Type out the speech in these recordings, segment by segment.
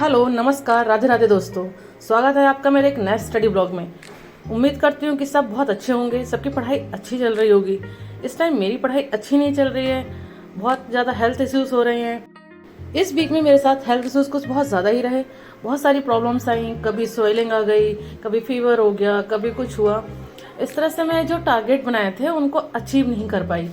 Hello, नमस्कार, राधे राधे दोस्तों। स्वागत है आपका मेरे एक नए स्टडी ब्लॉग में। उम्मीद करती हूँ कि सब बहुत अच्छे होंगे, सबकी पढ़ाई अच्छी चल रही होगी। इस टाइम मेरी पढ़ाई अच्छी नहीं चल रही है, बहुत ज़्यादा हेल्थ इश्यूज़ हो रहे हैं। इस वीक में मेरे साथ हेल्थ इश्यूज़ कुछ बहुत ज़्यादा ही रहे। बहुत सारी प्रॉब्लम्स आई, कभी स्वेलिंग आ गई, कभी फीवर हो गया, कभी कुछ हुआ। इस तरह से मैं जो टारगेट बनाए थे उनको अचीव नहीं कर पाई।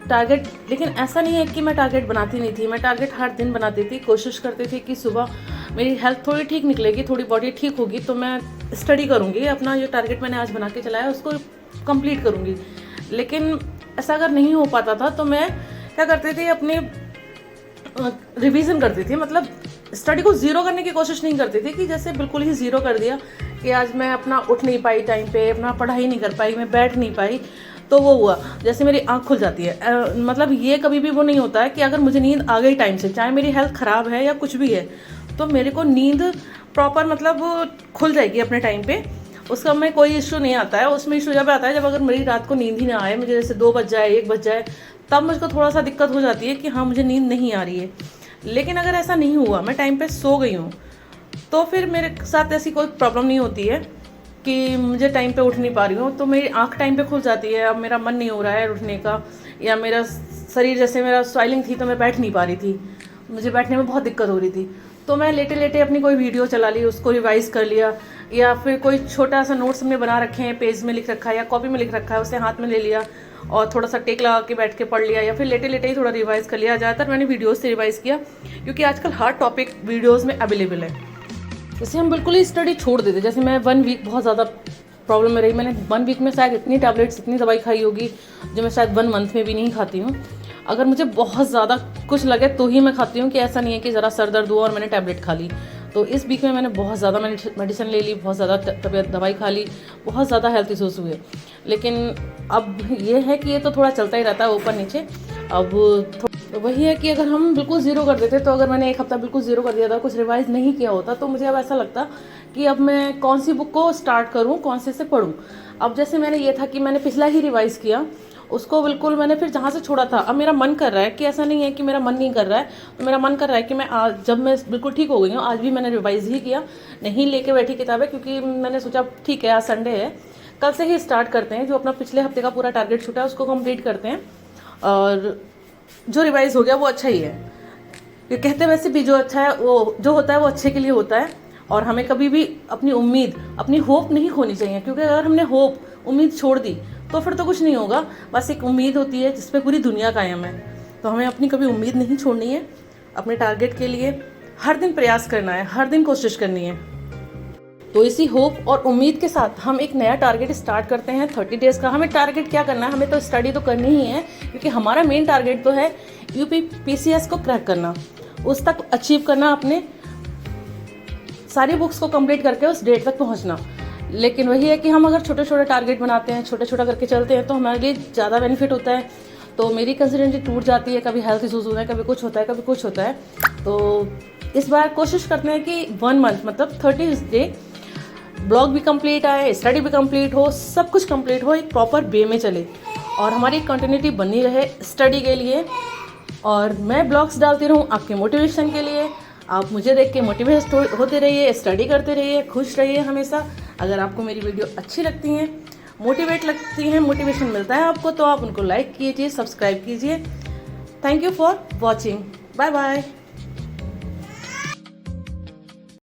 टारगेट, लेकिन ऐसा नहीं है कि मैं टारगेट बनाती नहीं थी। मैं टारगेट हर दिन बनाती थी, कोशिश करती थी कि सुबह मेरी हेल्थ थोड़ी ठीक निकलेगी, थोड़ी बॉडी ठीक होगी तो मैं स्टडी करूँगी, अपना जो टारगेट मैंने आज बना के चलाया उसको कंप्लीट करूँगी। लेकिन ऐसा अगर नहीं हो पाता था तो मैं क्या करती थी, अपने रिवीजन करती थी। मतलब स्टडी को ज़ीरो करने की कोशिश नहीं करती थी कि जैसे बिल्कुल ही ज़ीरो कर दिया कि आज मैं अपना उठ नहीं पाई टाइम पे, अपना पढ़ाई नहीं कर पाई, मैं बैठ नहीं पाई तो वो हुआ जैसे मेरी आंख खुल जाती है। मतलब ये कभी भी वो नहीं होता है कि अगर मुझे नींद आ गई टाइम से, चाहे मेरी हेल्थ ख़राब है या कुछ भी है, तो मेरे को नींद प्रॉपर मतलब खुल जाएगी अपने टाइम पे। उसका में कोई इशू नहीं आता है। उसमें इशू जब आता है जब अगर मेरी रात को नींद ही ना आए, मुझे जैसे 2 बज जाए, 1 बज जाए, तब मुझको थोड़ा सा दिक्कत हो जाती है कि हाँ मुझे नींद नहीं आ रही है। लेकिन अगर ऐसा नहीं हुआ, मैं टाइम पे सो गई हूँ, तो फिर मेरे साथ ऐसी कोई प्रॉब्लम नहीं होती है कि मुझे टाइम पे उठ नहीं पा रही हूँ। तो मेरी आंख टाइम पे खुल जाती है, अब मेरा मन नहीं हो रहा है उठने का, या मेरा शरीर जैसे मेरा स्वेलिंग थी तो मैं बैठ नहीं पा रही थी, मुझे बैठने में बहुत दिक्कत हो रही थी, तो मैं लेटे लेटे अपनी कोई वीडियो चला ली, उसको रिवाइज़ कर लिया, या फिर कोई छोटा सा नोट्स हमने बना रखे हैं, पेज में लिख रखा है या कॉपी में लिख रखा है, उसे हाथ में ले लिया और थोड़ा सा टेक लगा के बैठ के पढ़ लिया, या फिर लेटे लेटे ही थोड़ा रिवाइज़ कर लिया। ज़्यादातर मैंने वीडियोज़ से रिवाइज़ किया क्योंकि आजकल हर टॉपिक वीडियोज़ में अवेलेबल है। जैसे हम बिल्कुल ही स्टडी छोड़ देते, जैसे मैं 1 वीक बहुत ज़्यादा प्रॉब्लम में रही। मैंने 1 वीक में शायद इतनी टैबलेट्स, इतनी दवाई खाई होगी जो मैं शायद 1 मंथ में भी नहीं खाती हूँ। अगर मुझे बहुत ज़्यादा कुछ लगे तो ही मैं खाती हूँ, कि ऐसा नहीं है कि ज़रा सर दर्द हुआ और मैंने टैबलेट खा ली। तो इस वीक में मैंने बहुत ज़्यादा मेडिसिन ले ली, बहुत ज़्यादा तबीयत दवाई खा ली, बहुत ज़्यादा हेल्थ इश्यूज़ हुए। लेकिन अब ये है कि ये तो थोड़ा चलता ही रहता है ऊपर नीचे। अब वही है कि अगर हम बिल्कुल ज़ीरो कर देते, तो अगर मैंने 1 हफ्ता बिल्कुल ज़ीरो कर दिया था, कुछ रिवाइज़ नहीं किया होता, तो मुझे अब ऐसा लगता कि अब मैं कौन सी बुक को स्टार्ट करूं, कौन से पढ़ूं। अब जैसे मैंने ये था कि मैंने पिछला ही रिवाइज़ किया, उसको बिल्कुल मैंने फिर जहाँ से छोड़ा था, अब मेरा मन कर रहा है कि ऐसा नहीं है कि मेरा मन नहीं कर रहा है, तो मेरा मन कर रहा है कि मैं आज, जब मैं बिल्कुल ठीक हो गई हूँ, आज भी मैंने रिवाइज़ ही किया, नहीं लेके बैठी किताबें, क्योंकि मैंने सोचा ठीक है आज संडे है, कल से ही स्टार्ट करते हैं, जो अपना पिछले हफ्ते का पूरा टारगेट छूटा है उसको कंप्लीट करते हैं, और जो रिवाइज़ हो गया वो अच्छा ही है। ये कहते वैसे भी जो अच्छा है, वो जो होता है वो अच्छे के लिए होता है। और हमें कभी भी अपनी उम्मीद, अपनी होप नहीं खोनी चाहिए, क्योंकि अगर हमने होप, उम्मीद छोड़ दी तो फिर तो कुछ नहीं होगा। बस एक उम्मीद होती है जिस पे पूरी दुनिया कायम है। तो हमें अपनी कभी उम्मीद नहीं छोड़नी है। अपने टारगेट के लिए हर दिन प्रयास करना है, हर दिन कोशिश करनी है। तो इसी होप और उम्मीद के साथ हम एक नया टारगेट स्टार्ट करते हैं 30 डेज़ का। हमें टारगेट क्या करना है, हमें तो स्टडी तो करनी ही है, क्योंकि हमारा मेन टारगेट तो है यूपी पीसीएस को क्रैक करना, उस तक अचीव करना, अपने सारी बुक्स को कंप्लीट करके उस डेट तक पहुंचना। लेकिन वही है कि हम अगर छोटे छोटे टारगेट बनाते हैं, छोटे छोटा करके चलते हैं, तो हमारे लिए ज़्यादा बेनिफिट होता है। तो मेरी कंसिस्टेंसी टूट जाती है, कभी हेल्थ इशूज़ होते हैं, कभी कुछ होता है, कभी कुछ होता है। तो इस बार कोशिश करते हैं कि 1 मंथ मतलब 30 डे ब्लॉग भी कंप्लीट आए, स्टडी भी कंप्लीट हो, सब कुछ कंप्लीट हो, एक प्रॉपर वे में चले और हमारी कंटिन्यूटी बनी रहे स्टडी के लिए। और मैं ब्लॉग्स डालती रहूँ आपके मोटिवेशन के लिए। आप मुझे देख के मोटिवेट होते रहिए, स्टडी करते रहिए, खुश रहिए हमेशा। अगर आपको मेरी वीडियो अच्छी लगती हैं, मोटिवेट लगती हैं, मोटिवेशन मिलता है आपको, तो आप उनको लाइक कीजिए, सब्सक्राइब कीजिए। Thank you for watching. Bye bye.